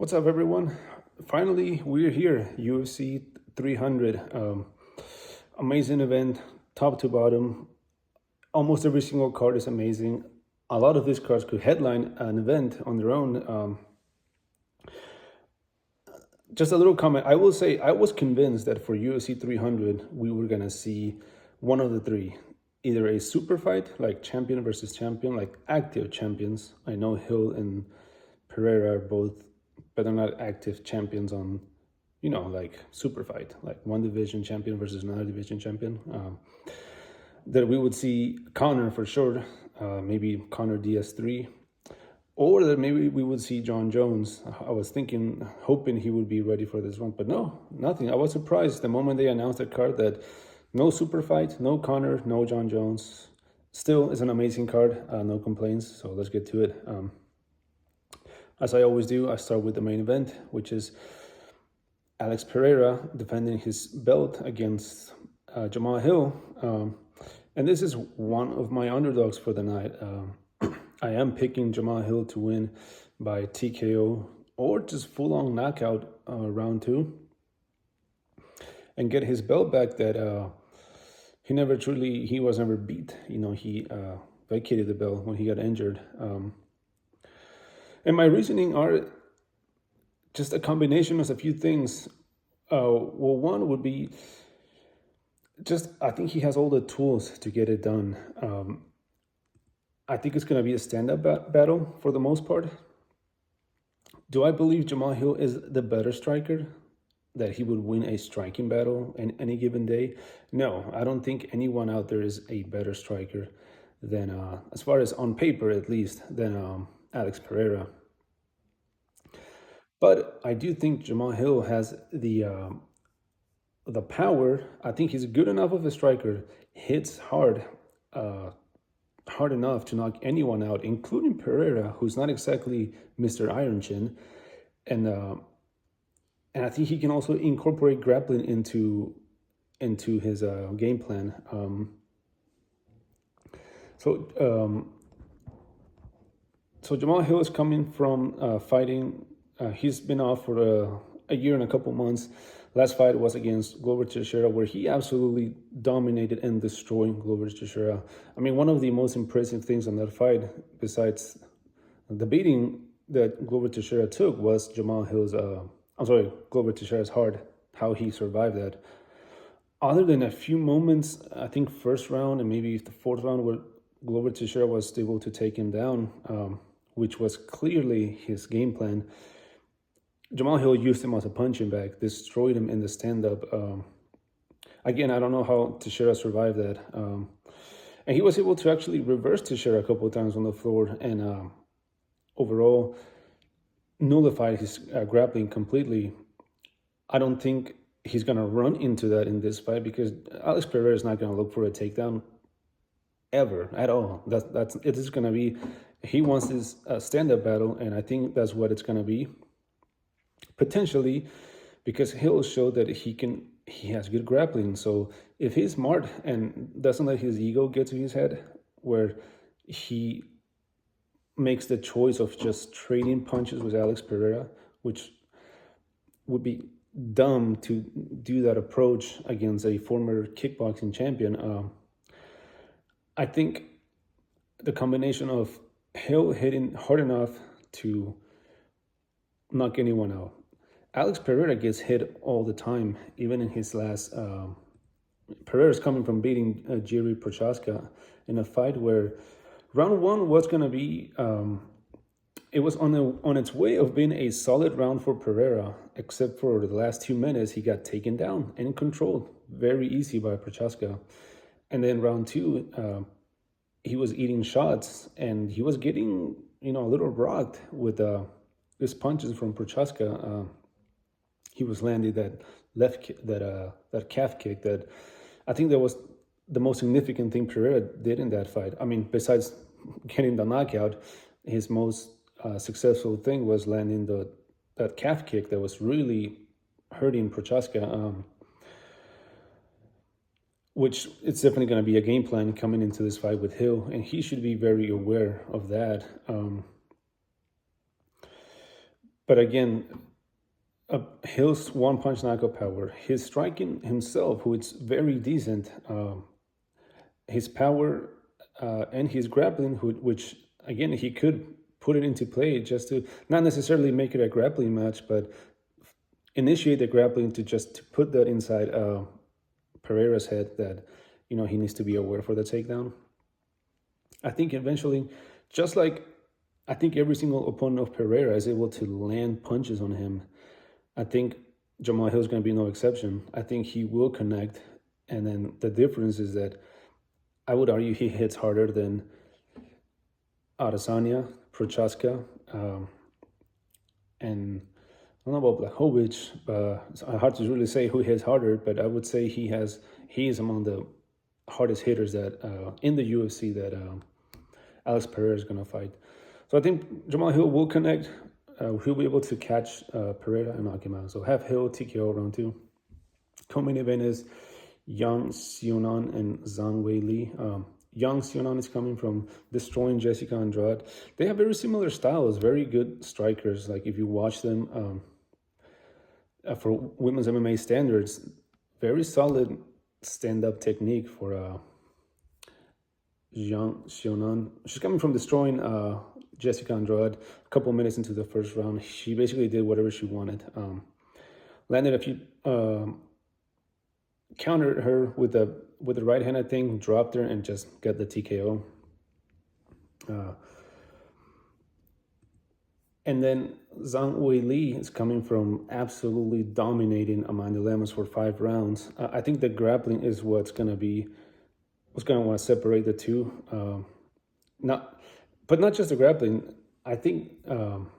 What's up, everyone? Finally, we're here. UFC 300. Amazing event, top to bottom. Almost every single card is amazing. A lot of these cards could headline an event on their own. Just a little comment. I will say I was convinced that for UFC 300, we were going to see one of the three. Either a super fight, like champion versus champion, like active champions. I know Hill and Pereira are both, but they're not active champions on, like super fight, like one division champion versus another division champion. That we would see Conor for sure, maybe Conor DS3, or that maybe we would see John Jones. I was thinking, hoping he would be ready for this one, but no, nothing. I was surprised the moment they announced the card that no super fight, no Conor, no John Jones. Still, it's an amazing card, no complaints. So let's get to it. As I always do, I start with the main event, which is Alex Pereira defending his belt against Jamal Hill. And this is one of my underdogs for the night. I am picking Jamal Hill to win by TKO or just full-on knockout round two and get his belt back that he was never beat. He vacated the belt when he got injured. And my reasoning are just a combination of a few things. One would be I think he has all the tools to get it done. I think it's going to be a stand-up battle for the most part. Do I believe Jamal Hill is the better striker? That he would win a striking battle in any given day? No, I don't think anyone out there is a better striker than, as far as on paper at least, than Alex Pereira. But I do think Jamal Hill has the power. I think he's good enough of a striker, hits hard, hard enough to knock anyone out, including Pereira, who's not exactly Mr. Iron Chin, and I think he can also incorporate grappling into his game plan. So Jamal Hill is coming from fighting. He's been off for a year and a couple months. Last fight was against Glover Teixeira, where he absolutely dominated and destroyed Glover Teixeira. I mean, one of the most impressive things on that fight, besides the beating that Glover Teixeira took, was Glover Teixeira's heart, how he survived that. Other than a few moments, I think first round and maybe the fourth round, where Glover Teixeira was able to take him down, which was clearly his game plan. Jamal Hill used him as a punching bag, destroyed him in the stand-up. Again, I don't know how Teixeira survived that. And he was able to actually reverse Teixeira a couple of times on the floor and overall nullified his grappling completely. I don't think he's going to run into that in this fight because Alex Pereira is not going to look for a takedown ever at all. It is going to be, he wants this stand-up battle, and I think that's what it's going to be. Potentially, because Hill showed that he has good grappling. So if he's smart and doesn't let his ego get to his head, where he makes the choice of just trading punches with Alex Pereira, which would be dumb to do that approach against a former kickboxing champion. I think the combination of Hill hitting hard enough to knock anyone out. Alex Pereira gets hit all the time, even in his last. Pereira's coming from beating Jiří Procházka in a fight where round one was going to be. It was on its way of being a solid round for Pereira, except for the last 2 minutes, he got taken down and controlled very easy by Procházka. And then round two, he was eating shots and he was getting a little rocked with his punches from Procházka. He was landing that that calf kick that I think that was the most significant thing Pereira did in that fight. I mean, besides getting the knockout, his most successful thing was landing that calf kick that was really hurting Procházka. Which it's definitely going to be a game plan coming into this fight with Hill, and he should be very aware of that. But again, Hill's one-punch knockout power, his striking himself, who is very decent, his power and his grappling, which again he could put it into play just to not necessarily make it a grappling match, but initiate the grappling to put that inside Pereira's head that he needs to be aware for the takedown. I think eventually, just like I think every single opponent of Pereira is able to land punches on him, I think Jamal Hill is going to be no exception. I think he will connect, and then the difference is that I would argue he hits harder than Adesanya, Prochaska, and I don't know about Blachowicz, but it's hard to really say who hits harder, but I would say he is among the hardest hitters that in the UFC that Alex Pereira is going to fight. So I think Jamal Hill will connect. He'll be able to catch Pereira and knock him out. So have Hill TKO round 2. Co-main event is Yang Xiaonan and Zhang Weili. Yang Xiaonan is coming from destroying Jessica Andrade. They have very similar styles, very good strikers. Like if you watch them for women's MMA standards, very solid stand-up technique for Yang Xiaonan. She's coming from destroying Jessica Andrade. A couple minutes into the first round, she basically did whatever she wanted. Landed a few, countered her with the right hand, I think, dropped her and just got the TKO. And then Zhang Weili is coming from absolutely dominating Amanda Lemos for 5 rounds. I think the grappling is what's going to want to separate the two. But not just the grappling. I think Zhang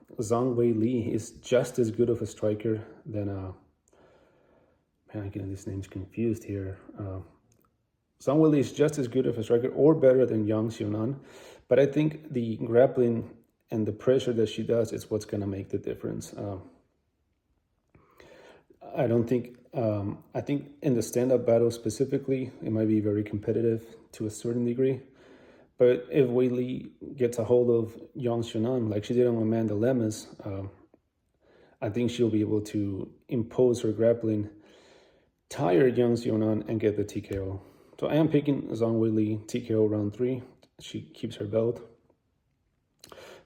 Weili is just as good of a striker than I'm getting these names confused here. Zhang Weili is just as good of a striker or better than Yang Xiaonan, but I think the grappling and the pressure that she does is what's going to make the difference. I think in the stand-up battle specifically, it might be very competitive to a certain degree. But if Weili gets a hold of Yang Xiaonan, like she did on Amanda Lemos, I think she'll be able to impose her grappling, tire Yang Xiaonan, and get the TKO. So I am picking Zhang Weili TKO round 3. She keeps her belt.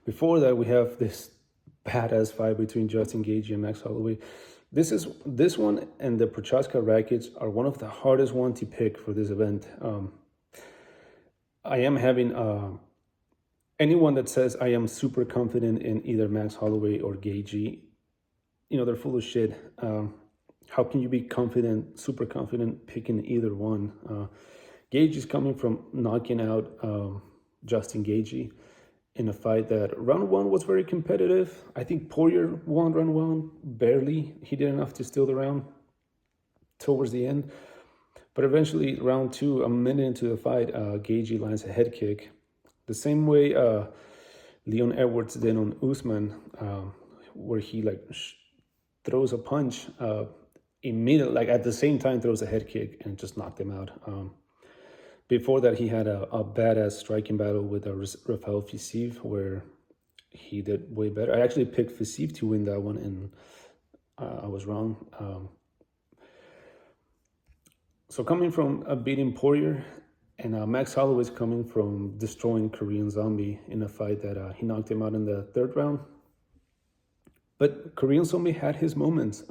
Before that, we have this badass fight between Justin Gaethje and Max Holloway. This one and the Prochaska Rakic are one of the hardest ones to pick for this event. I am having anyone that says I am super confident in either Max Holloway or Gaethje, they're full of shit. How can you be super confident picking either one? Gaethje is coming from knocking out Justin Gaethje in a fight that round 1 was very competitive. I think Poirier won round 1 barely. He did enough to steal the round towards the end. But eventually, round 2, a minute into the fight, Gaethje lands a head kick. The same way Leon Edwards did on Usman, where he throws a punch, immediately, at the same time throws a head kick and just knocked him out. Before that, he had a badass striking battle with Rafael Fiziev, where he did way better. I actually picked Fiziev to win that one, and I was wrong. So coming from beating Poirier, and Max Holloway is coming from destroying Korean Zombie in a fight that he knocked him out in the 3rd round. But Korean Zombie had his moments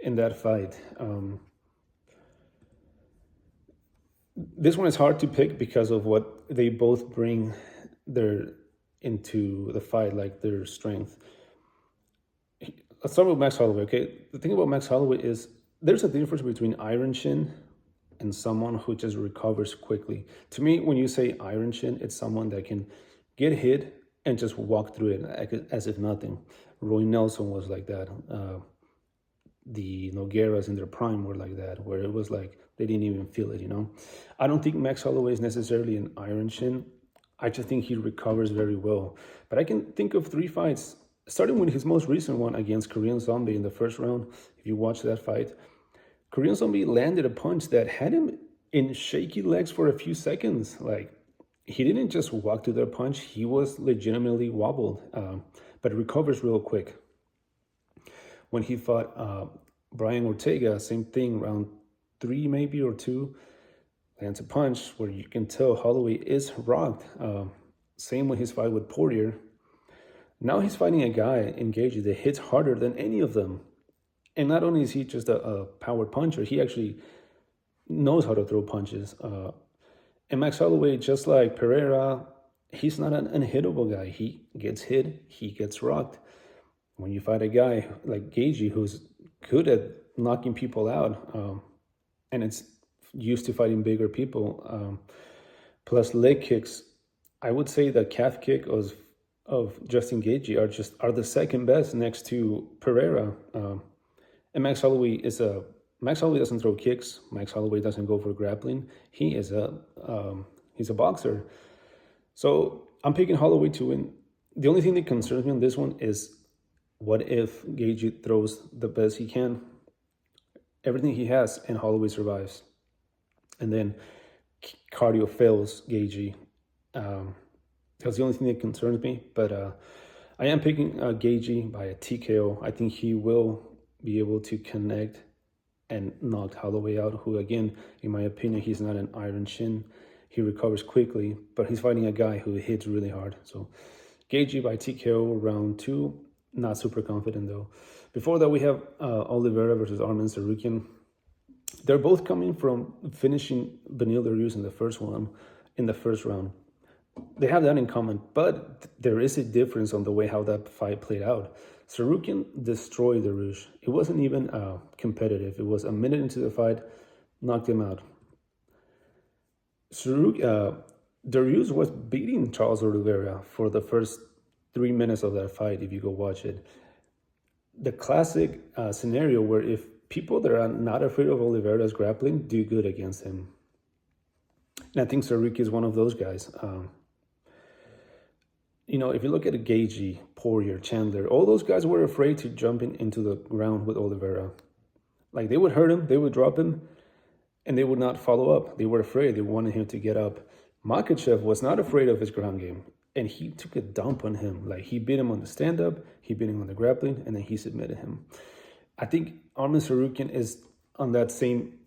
in that fight. This one is hard to pick because of what they both bring into the fight, like their strength. Let's start with Max Holloway, okay? The thing about Max Holloway is there's a difference between Iron Chin and someone who just recovers quickly. To me, when you say Iron Chin, it's someone that can get hit and just walk through it as if nothing. Roy Nelson was like that. The Nogueiras in their prime were like that, where it was like they didn't even feel it, I don't think Max Holloway is necessarily an Iron Chin. I just think he recovers very well. But I can think of 3 fights, starting with his most recent one against Korean Zombie in the 1st round. If you watch that fight, Korean Zombie landed a punch that had him in shaky legs for a few seconds. He didn't just walk to the punch, he was legitimately wobbled, but recovers real quick. When he fought Brian Ortega, same thing, round 3 maybe or 2, lands a punch where you can tell Holloway is rocked. Same with his fight with Poirier. Now he's fighting a guy in Gaethje that hits harder than any of them. And not only is he just a power puncher, he actually knows how to throw punches. And Max Holloway, just like Pereira, he's not an unhittable guy. He gets hit, he gets rocked. When you fight a guy like Gaethje, who's good at knocking people out, and it's used to fighting bigger people, plus leg kicks, I would say the calf kick of Justin Gaethje are the second best next to Pereira. And Max Holloway doesn't throw kicks. Max Holloway doesn't go for grappling. He's a boxer. So I'm picking Holloway to win. The only thing that concerns me on this one is, what if Gaethje throws the best he can, everything he has, and Holloway survives, and then cardio fails Gaethje? That's the only thing that concerns me. But I am picking Gaethje by a TKO. I think he will be able to connect and knock Holloway out, who, again, in my opinion, he's not an iron shin. He recovers quickly, but he's fighting a guy who hits really hard. So Gaethje by TKO round 2. Not super confident, though. Before that, we have Oliveira versus Arman Tsarukyan. They're both coming from finishing Beneil Dariush in the first round. They have that in common, but there is a difference on the way how that fight played out. Tsarukyan destroyed Dariush. It wasn't even competitive. It was a minute into the fight, knocked him out. Dariush was beating Charles Oliveira for the first 3 minutes of that fight, if you go watch it. The classic scenario where if people that are not afraid of Oliveira's grappling do good against him. And I think Tsarukyan is one of those guys. If you look at Gaethje, Poirier, Chandler, all those guys were afraid to jump into the ground with Oliveira. Like, they would hurt him, they would drop him, and they would not follow up. They were afraid. They wanted him to get up. Makhachev was not afraid of his ground game, and he took a dump on him. Like, he beat him on the stand-up, he beat him on the grappling, and then he submitted him. I think Arman Tsarukyan is on that same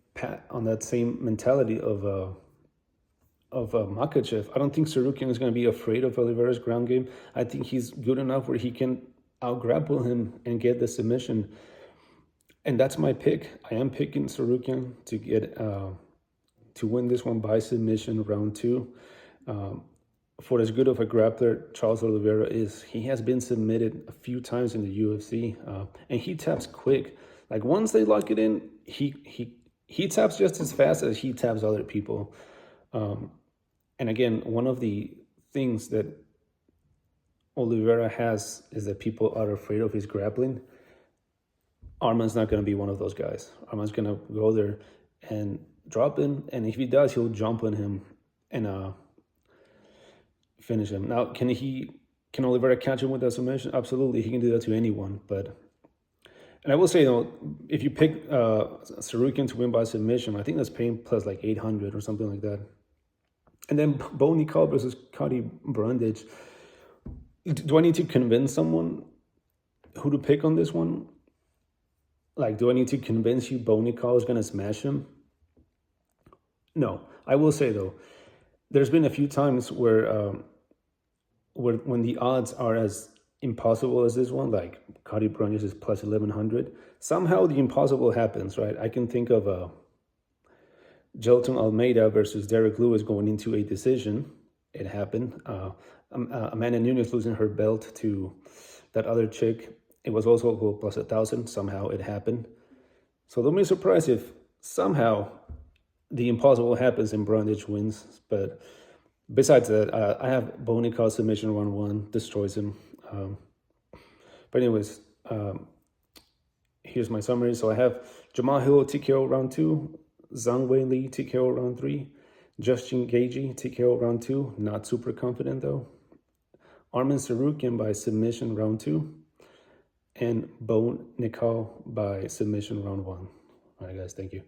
mentality of Makhachev. I don't think Tsarukyan is going to be afraid of Oliveira's ground game. I think he's good enough where he can out-grapple him and get the submission. And that's my pick. I am picking Tsarukyan to get to win this one by submission round 2. For as good of a grappler Charles Oliveira is, he has been submitted a few times in the UFC, and he taps quick. Like, once they lock it in, he taps just as fast as he taps other people. And again, one of the things that Oliveira has is that people are afraid of his grappling. Arman's not going to be one of those guys. Arman's going to go there and drop him, and if he does, he'll jump on him and finish him. Now, can Oliveira catch him with that submission? Absolutely, he can do that to anyone. And I will say, though, if you pick Tsarukyan to win by submission, I think that's paying plus like 800 or something like that. And then Nickal versus Brundage. Do I need to convince someone who to pick on this one? Like, do I need to convince you Nickal is going to smash him? No. I will say, though, there's been a few times where when the odds are as impossible as this one, like Brundage is plus 1100, somehow the impossible happens, right? I can think of Gelton Almeida versus Derek Lewis going into a decision. It happened. Amanda Nunes losing her belt to that other chick. It was also plus 1,000. Somehow it happened. So don't be surprised if somehow the impossible happens and Brundage wins. But besides that, I have Nickal submission round 1, destroys him. But anyways, here's my summary. So I have Jamal Hill TKO round 2, Zhang Weili TKO round 3, Justin Gaethje TKO round 2. Not super confident though. Arman Tsarukyan by submission round 2, and Nickal by submission round 1. All right, guys, thank you.